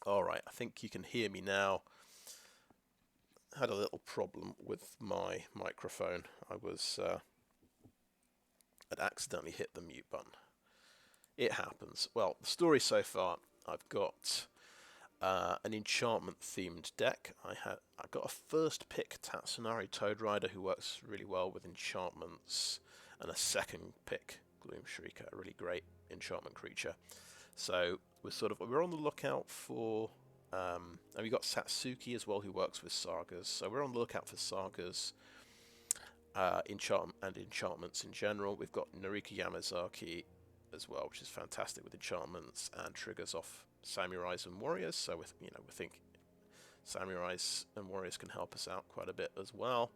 Alright, I think you can hear me now. Had a little problem with my microphone. I'd accidentally hit the mute button. It happens. Well, the story so far, I've got an enchantment themed deck. I got a first pick Tatsunari Toad Rider who works really well with enchantments, and a second pick Gloom Shrieker, a really great enchantment creature. So we're on the lookout for, and we got Satsuki as well, who works with sagas. So we're on the lookout for sagas, enchantments in general. We've got Narika Yamazaki as well, which is fantastic with enchantments and triggers off samurais and warriors. So we think samurais and warriors can help us out quite a bit as well.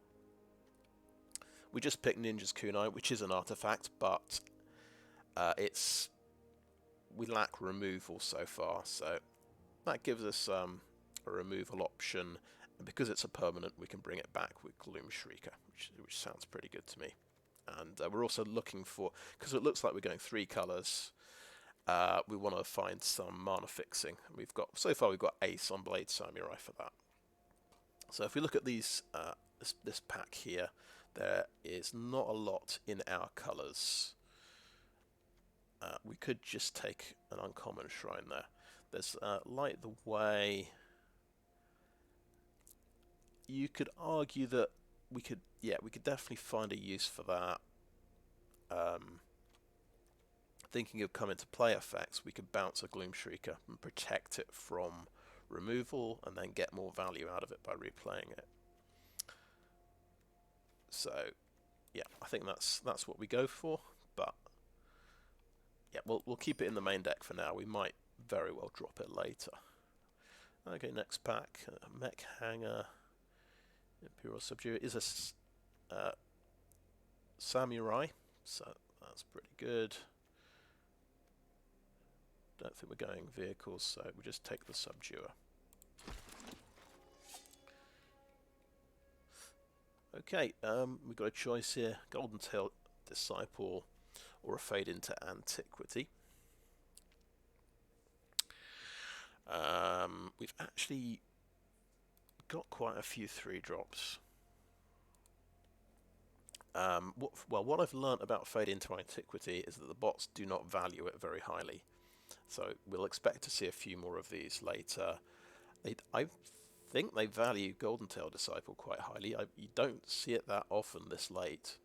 We just picked Ninja's Kunai, which is an artifact, but we lack removal so far, so that gives us a removal option, and because it's a permanent, we can bring it back with Gloom Shrieker, which sounds pretty good to me. And we're also looking for, because it looks like we're going 3 colours, we want to find some mana fixing. So far we've got Ace on Blade Samurai for that. So if we look at these, this pack here, there is not a lot in our colours. We could just take an uncommon shrine there. There's Light the Way. You could argue that we could definitely find a use for that. Thinking of come into play effects, we could bounce a Gloom Shrieker and protect it from removal, and then get more value out of it by replaying it. So, yeah, I think that's what we go for. But yeah, we'll keep it in the main deck for now. We might very well drop it later. Okay, next pack, Mech Hanger, Imperial Subduer is a samurai, so that's pretty good. Don't think we're going vehicles, so we'll just take the Subduer. Okay, we've got a choice here: Golden Tail Disciple or a Fade into Antiquity. We've actually got quite a few 3-drops. What I've learnt about Fade into Antiquity is that the bots do not value it very highly. So we'll expect to see a few more of these later. I think they value Golden Tail Disciple quite highly. You don't see it that often this late.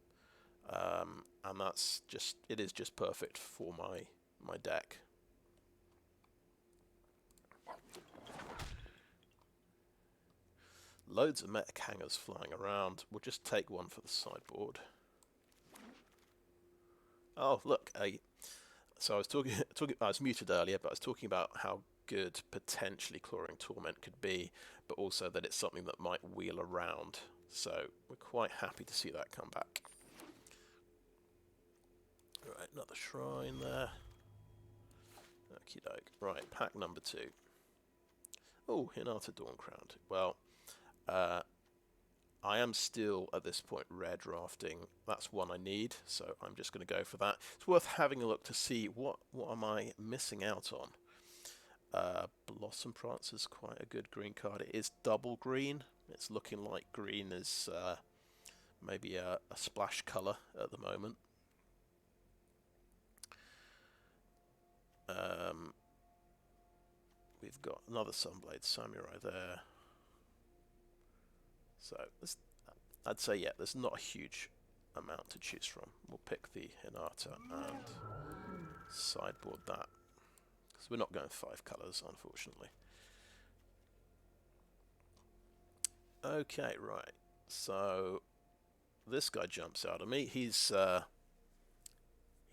And it is just perfect for my deck. Loads of mech hangers flying around. We'll just take one for the sideboard. Oh, look, so I was talking. I was muted earlier, but I was talking about how good potentially Clawing Torment could be, but also that it's something that might wheel around. So we're quite happy to see that come back. Right, another shrine there. Okie doke. Right, pack number 2. Oh, Hinata Dawn-Crowned. Well, I am still, at this point, rare drafting. That's one I need, so I'm just going to go for that. It's worth having a look to see what am I missing out on. Blossom Prancer is quite a good green card. It is double green. It's looking like green is maybe a splash colour at the moment. We've got another Sunblade Samurai there. So I'd say, yeah, there's not a huge amount to choose from. We'll pick the Hinata and sideboard that, because we're not going 5 colours, unfortunately. Okay, right. So this guy jumps out at me. He's not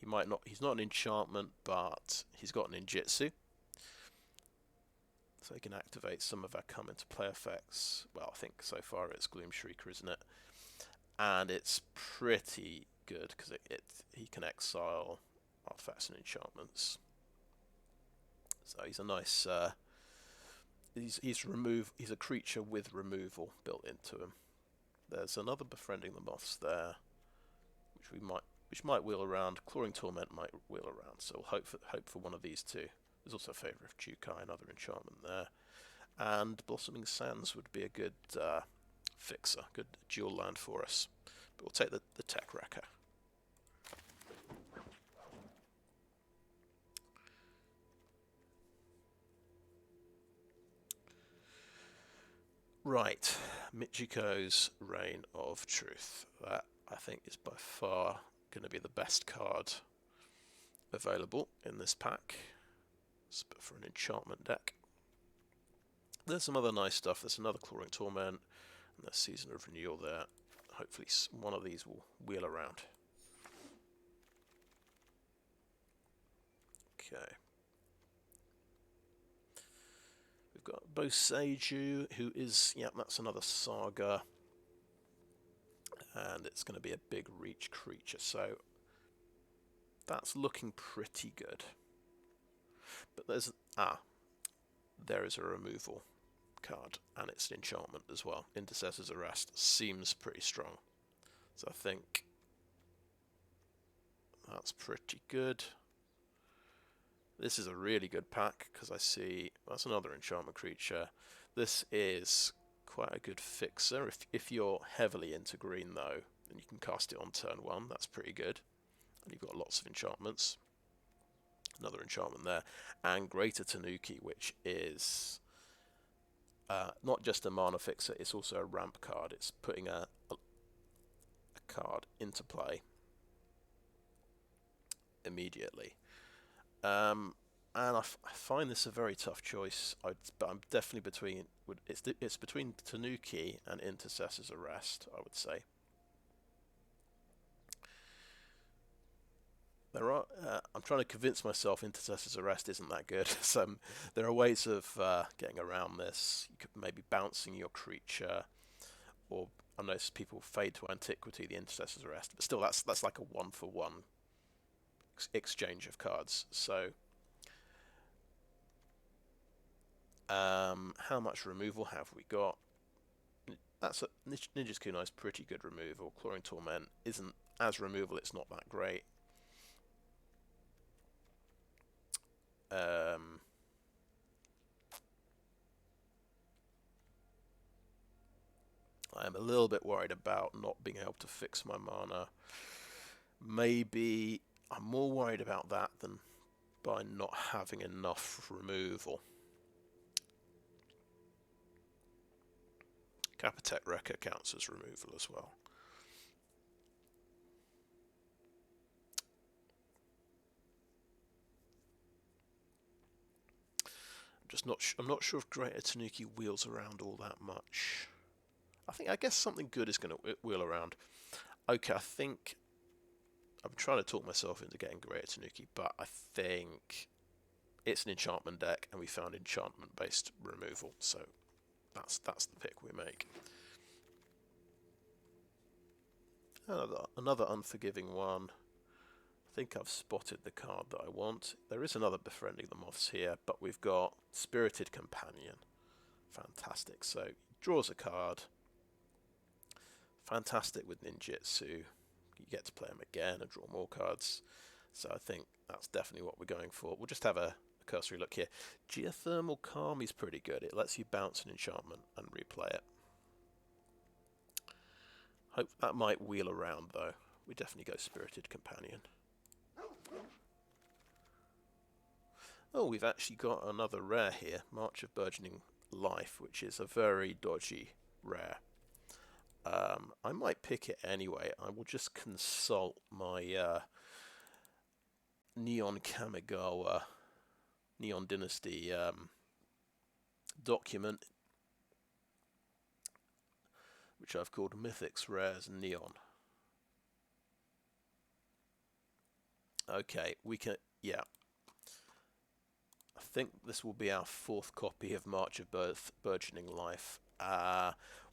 an enchantment, but he's got an ninjutsu. So he can activate some of our come into play effects. Well, I think so far it's Gloom Shrieker, isn't it? And it's pretty good because he can exile artifacts and enchantments. So he's a nice. He's a creature with removal built into him. There's another Befriending the Moths there, which might wheel around. Clawing Torment might wheel around. So we'll hope for one of these two. There's also a Favour of Jukai, another enchantment there. and Blossoming Sands would be a good fixer, good dual land for us. But we'll take the Tech Wrecker. Right, Michiko's Reign of Truth. That, I think, is by far going to be the best card available in this pack. For an enchantment deck. There's some other nice stuff. There's another Clawing Torment, and there's Season of Renewal there. Hopefully one of these will wheel around. Okay. We've got Boseiju, who is, yeah, that's another Saga. And it's going to be a big reach creature, so that's looking pretty good. But there is a removal card, and it's an enchantment as well. Intercessor's Arrest seems pretty strong, so I think that's pretty good. This is a really good pack because I see that's another enchantment creature. This is quite a good fixer. If you're heavily into green though, then you can cast it on turn 1. That's pretty good, and you've got lots of enchantments. Another enchantment there, and Greater Tanuki, which is not just a mana fixer, it's also a ramp card. It's putting a card into play immediately. And I find this a very tough choice, but I'm definitely between, it's between Tanuki and Intercessor's Arrest, I would say. I'm trying to convince myself Intercessor's Arrest isn't that good. So there are ways of getting around this. You could maybe bouncing your creature, or I know people fade to Antiquity the Intercessor's Arrest, but still that's like a 1-for-1 exchange of cards. So how much removal have we got? That's Ninja's Kunai is pretty good removal. Clawing Torment isn't as removal, it's not that great. I am a little bit worried about not being able to fix my mana. Maybe I'm more worried about that than by not having enough removal. Capitec Wrecker counts as removal as well. I'm not sure if Greater Tanuki wheels around all that much. I guess something good is going to wheel around. Okay, I think I'm trying to talk myself into getting Greater Tanuki, but I think it's an enchantment deck, and we found enchantment-based removal, so that's the pick we make. Another unforgiving one. I think I've spotted the card that I want. There is another Befriending the Moths here, but we've got Spirited Companion. Fantastic. So draws a card. Fantastic with Ninjutsu. You get to play them again and draw more cards. So I think that's definitely what we're going for. We'll just have a cursory look here. Geothermal Calm is pretty good. It lets you bounce an enchantment and replay it. Hope that might wheel around though. We definitely go Spirited Companion. Oh, we've actually got another rare here, March of Burgeoning Life, which is a very dodgy rare. I might pick it anyway. I will just consult my Neon Kamigawa, Neon Dynasty document, which I've called Mythics Rares Neon. Okay, we can, yeah. I think this will be our 4th copy of March of Burgeoning Life.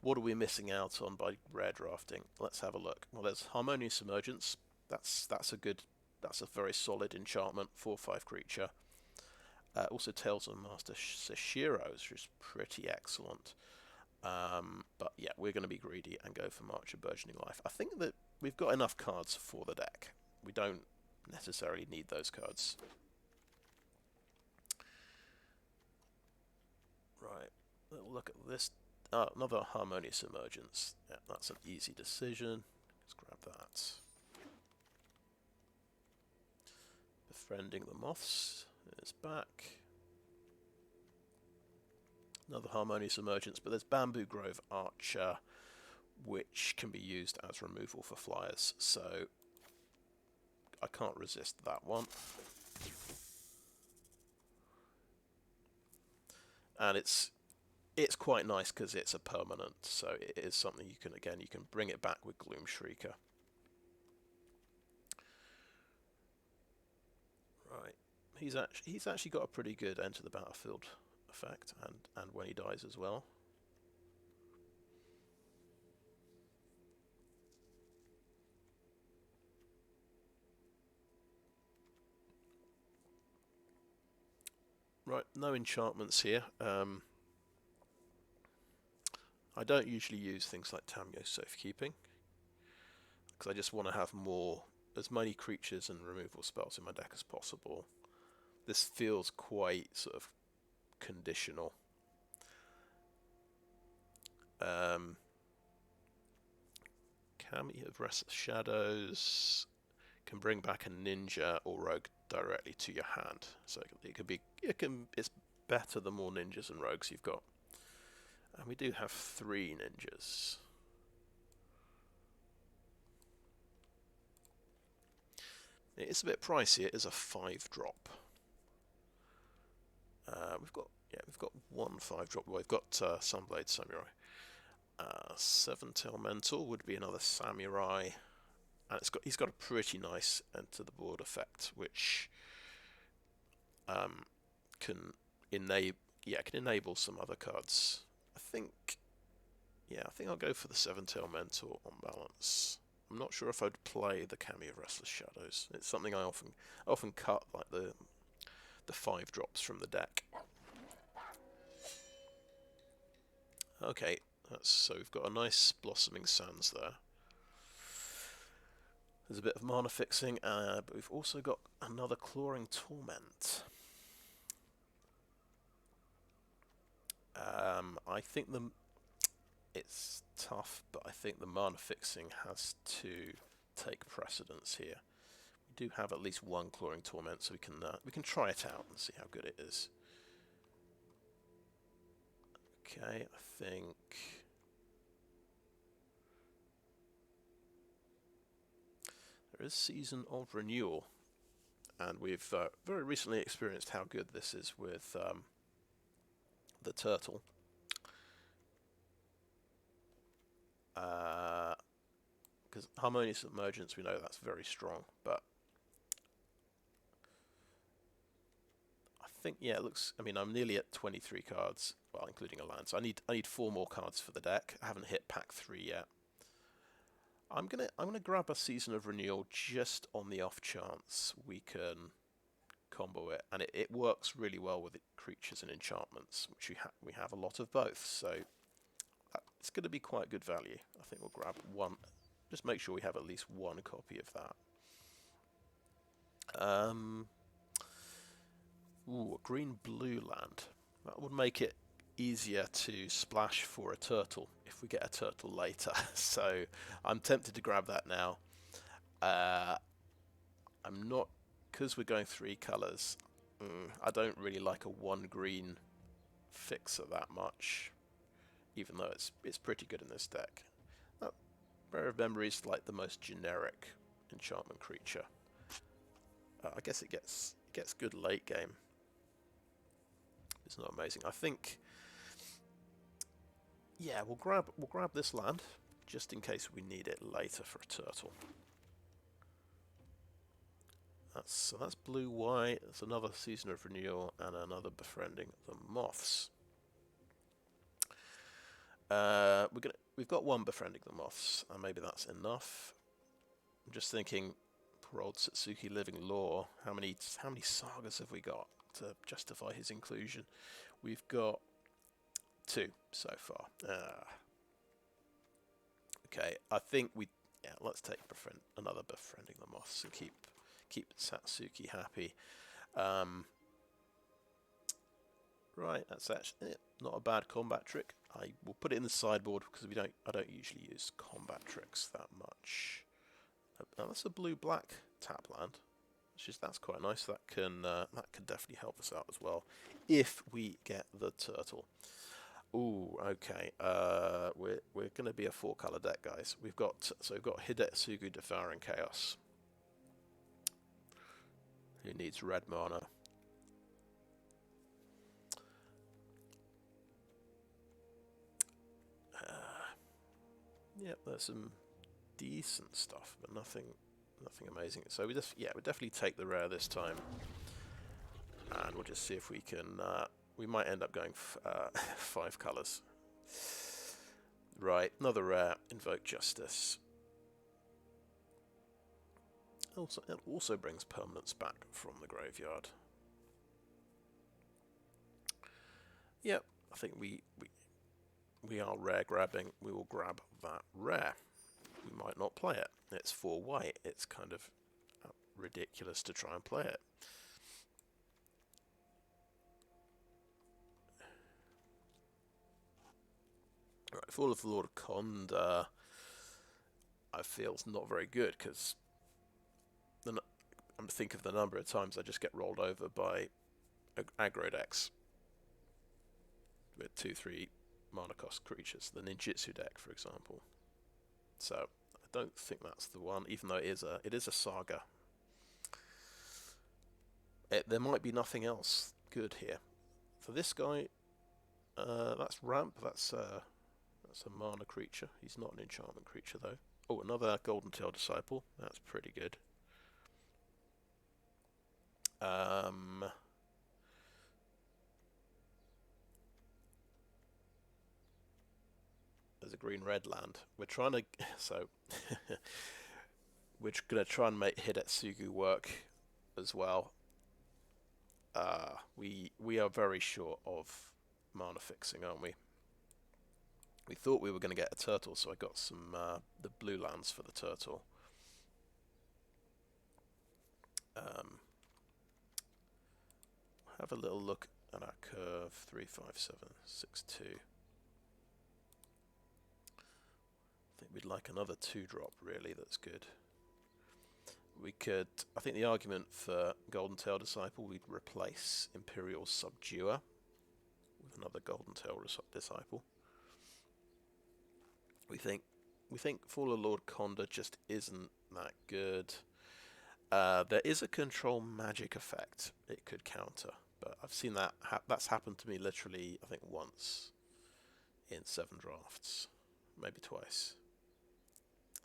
What are we missing out on by rare drafting? Let's have a look. Well, there's Harmonious Emergence. That's a very solid enchantment, 4/5 creature. Also Tales of Master Seshiro, which is pretty excellent. But yeah, we're going to be greedy and go for March of Burgeoning Life. I think that we've got enough cards for the deck. We don't necessarily need those cards. Right. Little look at this. Another harmonious emergence. Yeah, that's an easy decision. Let's grab that. Befriending the moths is back. Another harmonious emergence, but there's Bamboo Grove Archer, which can be used as removal for flyers, so I can't resist that one. And it's quite nice because it's a permanent, so it is something you can bring it back with Gloom Shrieker. Right, he's actually got a pretty good enter the battlefield effect, and when he dies as well. Right, no enchantments here. I don't usually use things like Tamio Safekeeping because I just want to have as many creatures and removal spells in my deck as possible. This feels quite sort of conditional. Cami of Restless Shadows can bring back a ninja or rogue directly to your hand, so it's better the more ninjas and rogues you've got. And we do have 3 ninjas. It is a bit pricey. It is a 5-drop. We've got 1 5-drop. Well, we've got Sunblade Samurai. 7-Tail Mental would be another Samurai, and he's got a pretty nice enter the board effect, which can enable some other cards. I think I'll go for the 7-Tail Mentor on balance. I'm not sure if I'd play the Cami of Restless Shadows. It's something I often cut, like the 5-drops from the deck. Okay, so we've got a nice Blossoming Sands there. There's a bit of mana fixing, but we've also got another Clawing Torment. I think it's tough, but I think the mana fixing has to take precedence here. We do have at least 1 Clawing Torment, so we can try it out and see how good it is. Okay, I think there is Season of Renewal, and we've very recently experienced how good this is with the turtle. Because Harmonious Emergence, we know that's very strong, but I think, it looks. I mean, I'm nearly at 23 cards, well, including a land. So I need 4 more cards for the deck. I haven't hit pack 3 yet. I'm gonna grab a Season of Renewal just on the off chance we can combo it, and it works really well with creatures and enchantments, which we have a lot of both. So it's going to be quite good value. I think we'll grab 1. Just make sure we have at least 1 copy of that. A green-blue land. That would make it easier to splash for a turtle if we get a turtle later. So I'm tempted to grab that now. I'm not, because we're going 3 colours. I don't really like a 1 green fixer that much, even though it's pretty good in this deck. Rare of Memory is like the most generic enchantment creature. I guess it gets good late game. It's not amazing. I think, we'll grab this land just in case we need it later for a turtle. That's blue-white. That's another Season of Renewal and another Befriending the Moths. We've got 1 Befriending the Moths, and maybe that's enough. I'm just thinking, poor old Satsuki Living Lore. How many sagas have we got to justify his inclusion? We've got 2 so far. Okay, I think let's take another Befriending the Moths and keep Satsuki happy. Right, that's actually not a bad combat trick. I will put it in the sideboard because I don't usually use combat tricks that much. Now that's a blue-black tap land. That's quite nice. That can definitely help us out as well if we get the turtle. Ooh, okay. We're going to be a 4-color deck, guys. We've got Hidetsugu Devouring Chaos, who needs red mana. Yep, there's some decent stuff, but nothing amazing. So we definitely take the rare this time, and we'll just see if we can. We might end up going 5 colors. Right, another rare. Invoke Justice. It also brings permanents back from the graveyard. Yep, I think we are rare grabbing. We will grab that rare. We might not play it. It's 4 white. It's kind of ridiculous to try and play it. Right, Fall of the Lord of Kond, I feel is not very good because I'm thinking of the number of times I just get rolled over by aggro decks with 2/3 mana cost creatures, the ninjutsu deck, for example. So I don't think that's the one, even though it is a saga. There might be nothing else good here. For this guy, that's ramp. That's a mana creature. He's not an enchantment creature though. Oh, another Golden Tail Disciple. That's pretty good. There's a green-red land. We're trying to we're gonna try and make Hidetsugu work as well. We are very short of mana fixing, aren't we? We thought we were going to get a turtle, so I got some the blue lands for the turtle. Have a little look at our curve. 3, 5, 7, 6, 2. I think we'd like another 2-drop, really. That's good. We could. I think the argument for Golden Tail Disciple, we'd replace Imperial Subduer with another Golden Tail Disciple. We think Fall of Lord Conda just isn't that good. There is a control magic effect it could counter, but I've seen that that's happened to me literally, I think, once in 7 drafts, maybe twice.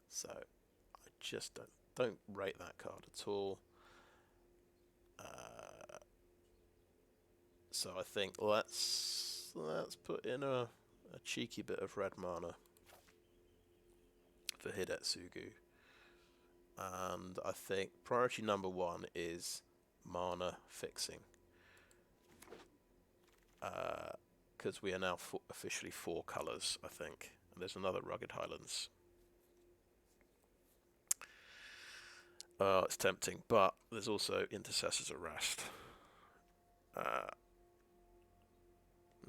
So I just don't rate that card at all. So I think let's put in a cheeky bit of red mana for Hidetsugu. And I think priority number 1 is mana fixing. Because we are now officially 4 colours, I think. And there's another Rugged Highlands. It's tempting, but there's also Intercessor's Arrest,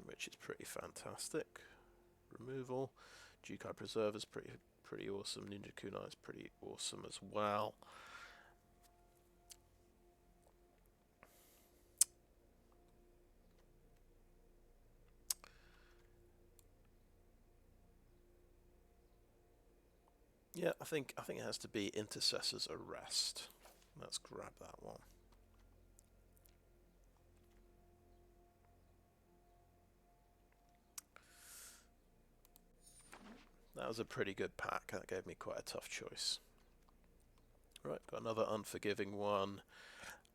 which is pretty fantastic. Removal. Jukai Preserver is pretty awesome. Ninja Kunai is pretty awesome as well. Yeah, I think it has to be Intercessor's Arrest. Let's grab that one. That was a pretty good pack. That gave me quite a tough choice. Right, got another Unforgiving one.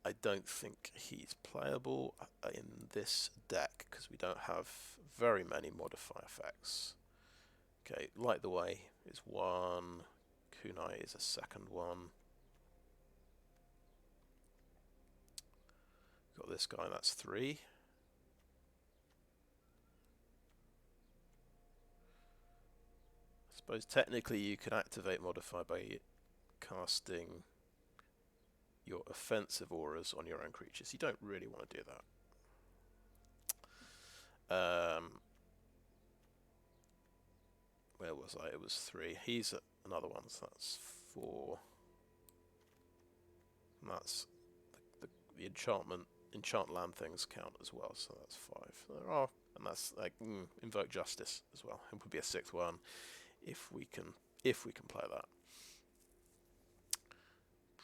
I don't think he's playable in this deck because we don't have very many modify effects. Okay, Light the Way is 1. Kunai is a second one. Got this guy, that's 3. I suppose technically you could activate Modify by casting your offensive auras on your own creatures. You don't really want to do that. Where was I? It was 3. He's another one, so that's 4. And that's the enchant land things count as well, so that's 5. There are, and that's like invoke justice as well. It would be a 6th one if we can play that.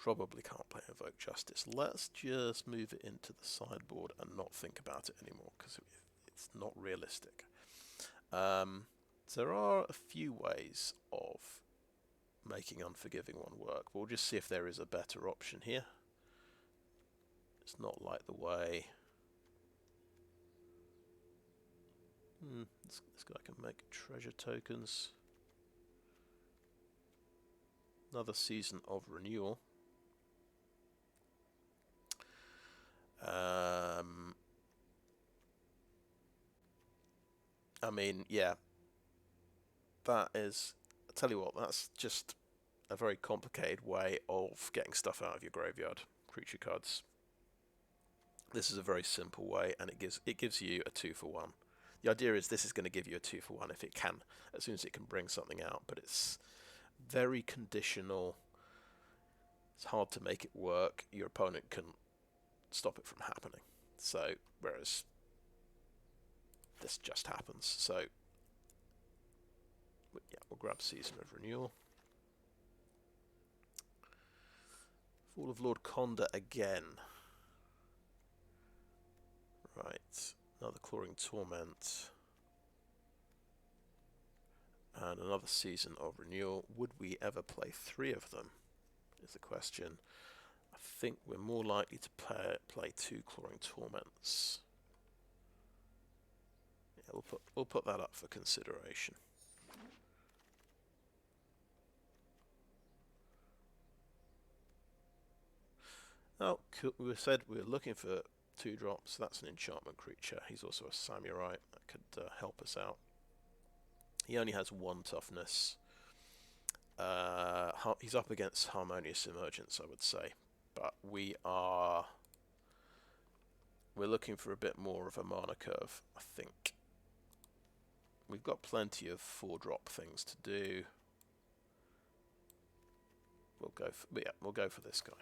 Probably can't play invoke justice. Let's just move it into the sideboard and not think about it anymore because it's not realistic. There are a few ways of making Unforgiving one work. We'll just see if there is a better option here. It's not like the way this guy can make treasure tokens. Another season of renewal. I mean, yeah, that is, I tell you what, that's just a very complicated way of getting stuff out of your graveyard, creature cards. This is a very simple way, and it gives you a 2-for-1. The idea is this is going to give you a 2-for-1 if it can, as soon as it can bring something out, but it's very conditional. It's hard to make it work. Your opponent can stop it from happening. So, whereas this just happens. So, yeah, we'll grab Season of Renewal. Fall of Lord Conda again. Right, another Clawing Torment. And another Season of Renewal. Would we ever play 3 of them, is the question. I think we're more likely to play 2 Clawing Torments. Yeah, we'll put that up for consideration. Oh, we said we were looking for 2 drops. That's an enchantment creature. He's also a samurai. That could help us out. He only has 1 toughness. He's up against Harmonious Emergence, I would say. But we're looking for a bit more of a mana curve, I think. We've got plenty of 4-drop things to do. We'll go for this guy.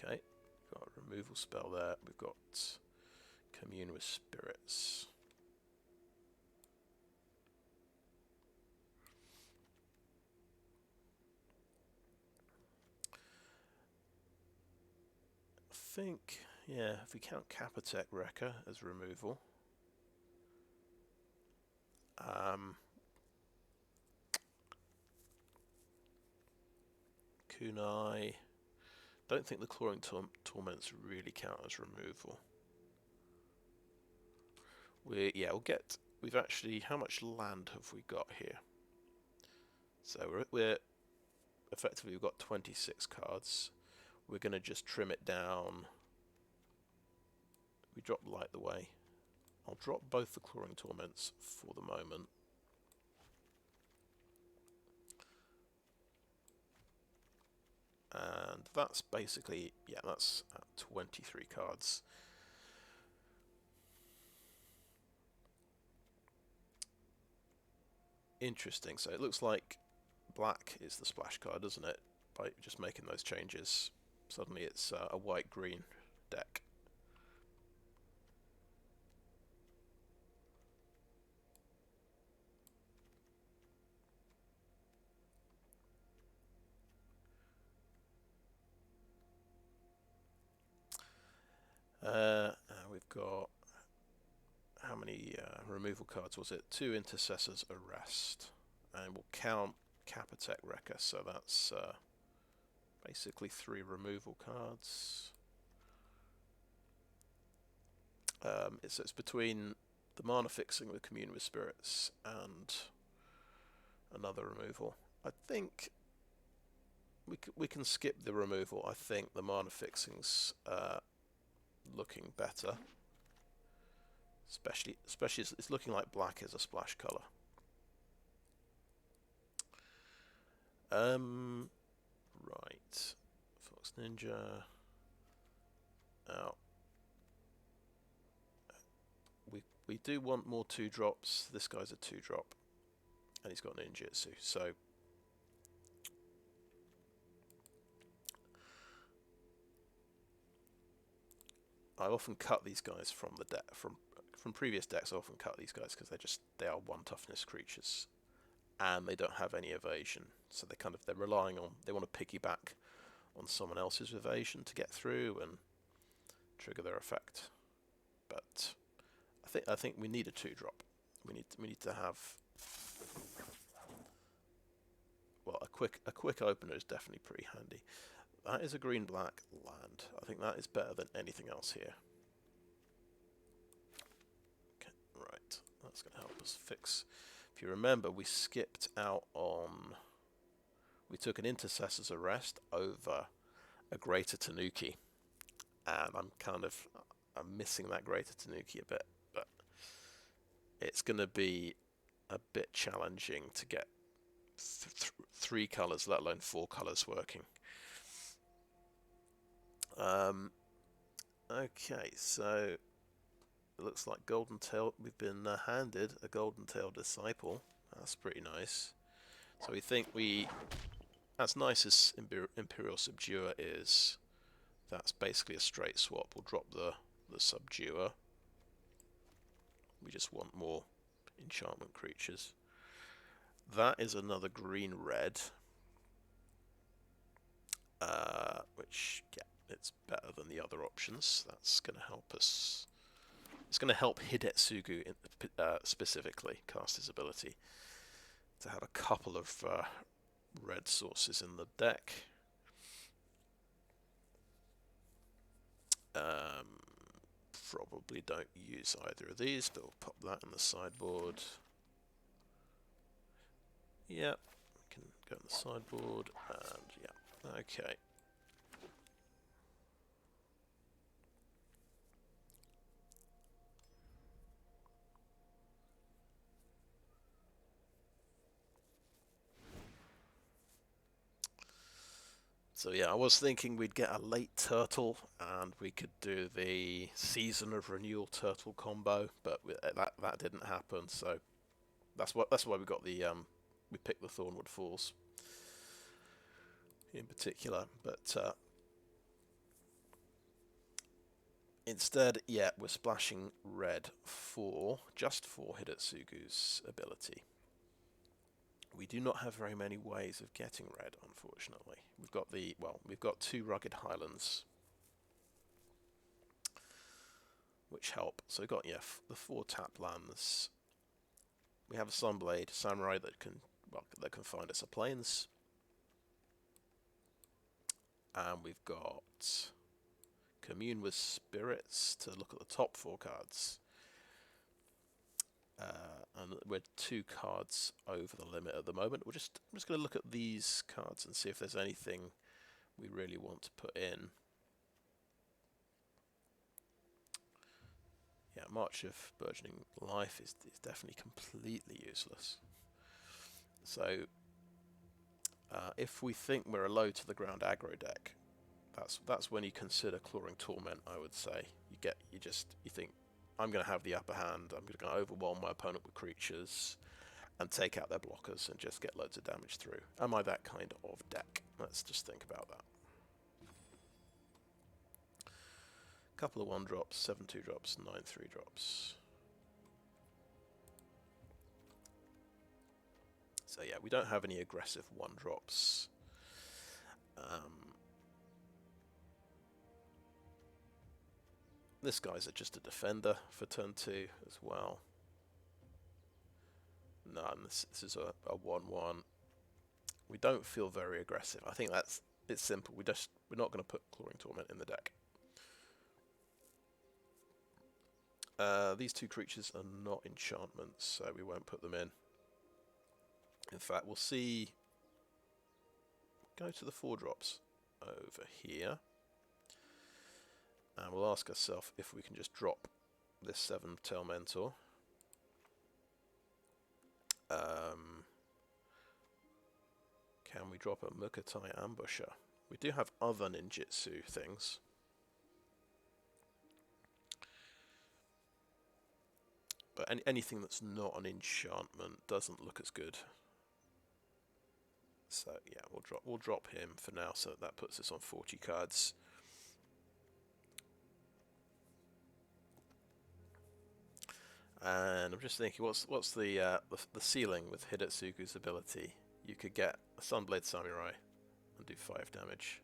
Okay, got a removal spell there. We've got Commune with Spirits. I think, yeah, if we count Capitec Wrecker as removal. Kunai. Don't think the Clawing Torments really count as removal. We'll get. We've actually. How much land have we got here? So we're effectively we've got 26 cards. We're going to just trim it down. We drop Light the Way. I'll drop both the Clawing Torments for the moment. And that's basically, yeah, that's 23 cards. Interesting. So it looks like black is the splash card, doesn't it? By just making those changes, suddenly it's a white-green deck. We've got, how many removal cards was it? 2 Intercessor's Arrest. And we'll count Capitec Wrecker, so that's basically 3 removal cards. It's between the mana fixing with Commune with Spirits and another removal. I think we can skip the removal. I think the mana fixing's looking better. Especially it's looking like black is a splash colour. Right. Fox Ninja. Out. we do want more 2-drops. This guy's a 2-drop, and he's got ninjutsu. So I often cut these guys from the deck from previous decks. I often cut these guys because they are 1 toughness creatures, and they don't have any evasion. So they're relying on, they want to piggyback on someone else's evasion to get through and trigger their effect. But I think we need a 2-drop. We need to have, well, a quick opener is definitely pretty handy. That is a green-black land. I think that is better than anything else here. Okay, right. That's going to help us fix. If you remember, we skipped out on... We took an Intercessor's Arrest over a Greater Tanuki. And I'm missing that Greater Tanuki a bit. But it's going to be a bit challenging to get 3 colours, let alone 4 colours working. Okay, so it looks like Golden Tail. We've been handed a Golden Tail Disciple. That's pretty nice. So we think as nice as Imperial Subduer is, that's basically a straight swap. We'll drop the Subduer. We just want more enchantment creatures. That is another green-red, which, yeah, it's better than the other options. That's going to help us. It's going to help Hidetsugu specifically cast his ability to have a couple of red sources in the deck. Probably don't use either of these, but we'll pop that in the sideboard. Yeah, can go in the sideboard, and yeah, okay. So yeah, I was thinking we'd get a late turtle and we could do the Season of Renewal turtle combo, but that didn't happen. So that's why we got the we picked the Thornwood Falls in particular. But instead, yeah, we're splashing red just for Hidetsugu's ability. We do not have very many ways of getting red, unfortunately. We've got 2 Rugged Highlands, which help. So we've got, yeah, the 4 tap lands. We have a Sunblade Samurai that can find us a Plains, and we've got Commune with Spirits to look at the top 4 cards. And we're 2 cards over the limit at the moment. I'm just going to look at these cards and see if there's anything we really want to put in. Yeah, March of Burgeoning Life is definitely completely useless. So if we think we're a low to the ground aggro deck, that's when you consider Clawing Torment. I would say you think, I'm going to have the upper hand. I'm going to overwhelm my opponent with creatures and take out their blockers and just get loads of damage through. Am I that kind of deck? Let's just think about that. Couple of 1-drops, 7 2-drops, 9 3-drops. So yeah, we don't have any aggressive 1-drops. This guy's just a defender for turn 2 as well. No, this is a 1/1. We don't feel very aggressive. I think it's simple. We're not going to put Clawing Torment in the deck. These 2 creatures are not enchantments, so we won't put them in. In fact, we'll see. Go to the 4-drops over here. And we'll ask ourselves if we can just drop this 7-tail Mentor. Can we drop a Mukotai Ambusher? We do have other ninjutsu things. But anything that's not an enchantment doesn't look as good. So yeah, we'll drop him for now. So that puts us on 40 cards. And I'm just thinking, what's the ceiling with Hidetsugu's ability? You could get a Sunblade Samurai and do 5 damage.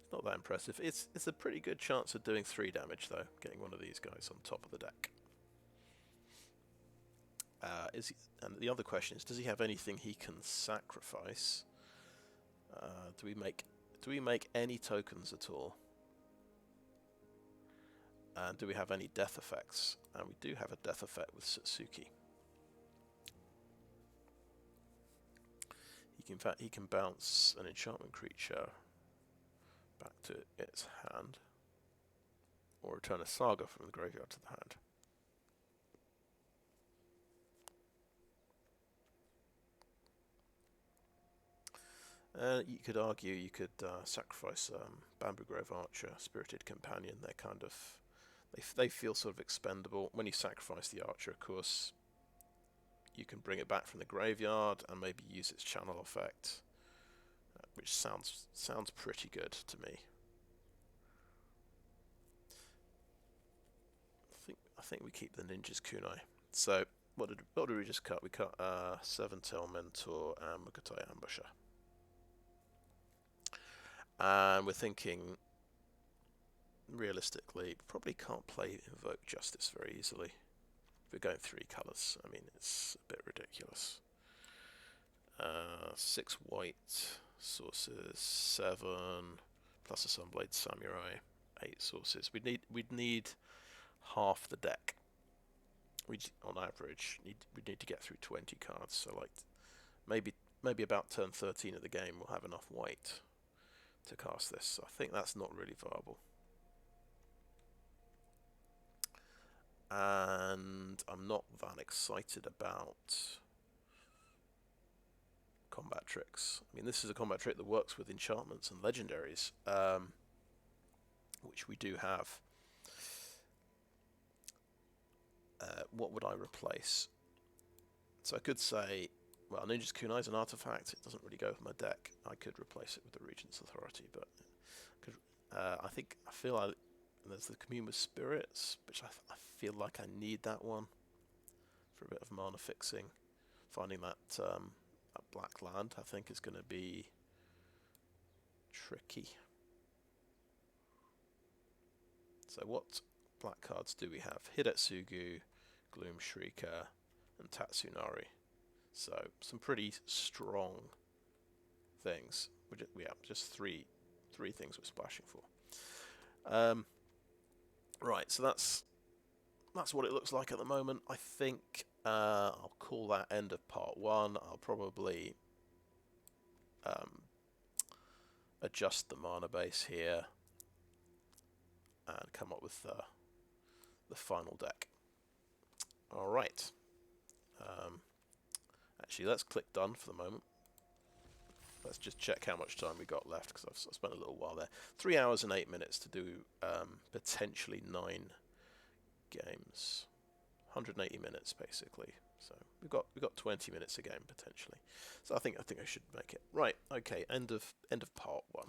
It's not that impressive. It's a pretty good chance of doing 3 damage though, getting one of these guys on top of the deck. And the other question is, does he have anything he can sacrifice? Do we make any tokens at all? And do we have any death effects? And we do have a death effect with Satsuki. He can bounce an enchantment creature back to its hand, or return a saga from the graveyard to the hand. You could argue you could sacrifice Bamboo Grove Archer, Spirited Companion. They're kind of they feel sort of expendable. When you sacrifice the Archer, of course, you can bring it back from the graveyard and maybe use its channel effect, which sounds pretty good to me. I think we keep the Ninja's Kunai. So what did we just cut? We cut Seven-Tail Mentor and Mugatai Ambusher. And we're thinking, realistically, probably can't play Invoke Justice very easily. If we're going 3 colours, I mean, it's a bit ridiculous. 6 white sources, 7 plus a Sunblade Samurai, 8 sources. We'd need half the deck. On average, we'd need to get through 20 cards. So like maybe about turn 13 of the game, we'll have enough white to cast this. So I think that's not really viable. And I'm not that excited about combat tricks. I mean, this is a combat trick that works with enchantments and legendaries, which we do have. What would I replace? So I could say, well, Ninja's Kunai is an artifact. It doesn't really go with my deck. I could replace it with the Regent's Authority, but I feel like there's the Commune with Spirits, which I feel like I need that one for a bit of mana fixing. Finding that black land, I think, is going to be tricky. So what black cards do we have? Hidetsugu, Gloom Shrieker, and Tatsunari. So some pretty strong things. We have just three things we're splashing for. Right, so that's what it looks like at the moment. I think I'll call that end of part 1. I'll probably adjust the mana base here and come up with the final deck. All right. Actually, let's click done for the moment. Let's just check how much time we got left, because I've spent a little while there. 3 hours and 8 minutes to do potentially 9 games. 180 minutes basically. So we've got 20 minutes a game potentially. So I think I should make it. Right, okay, end of part 1.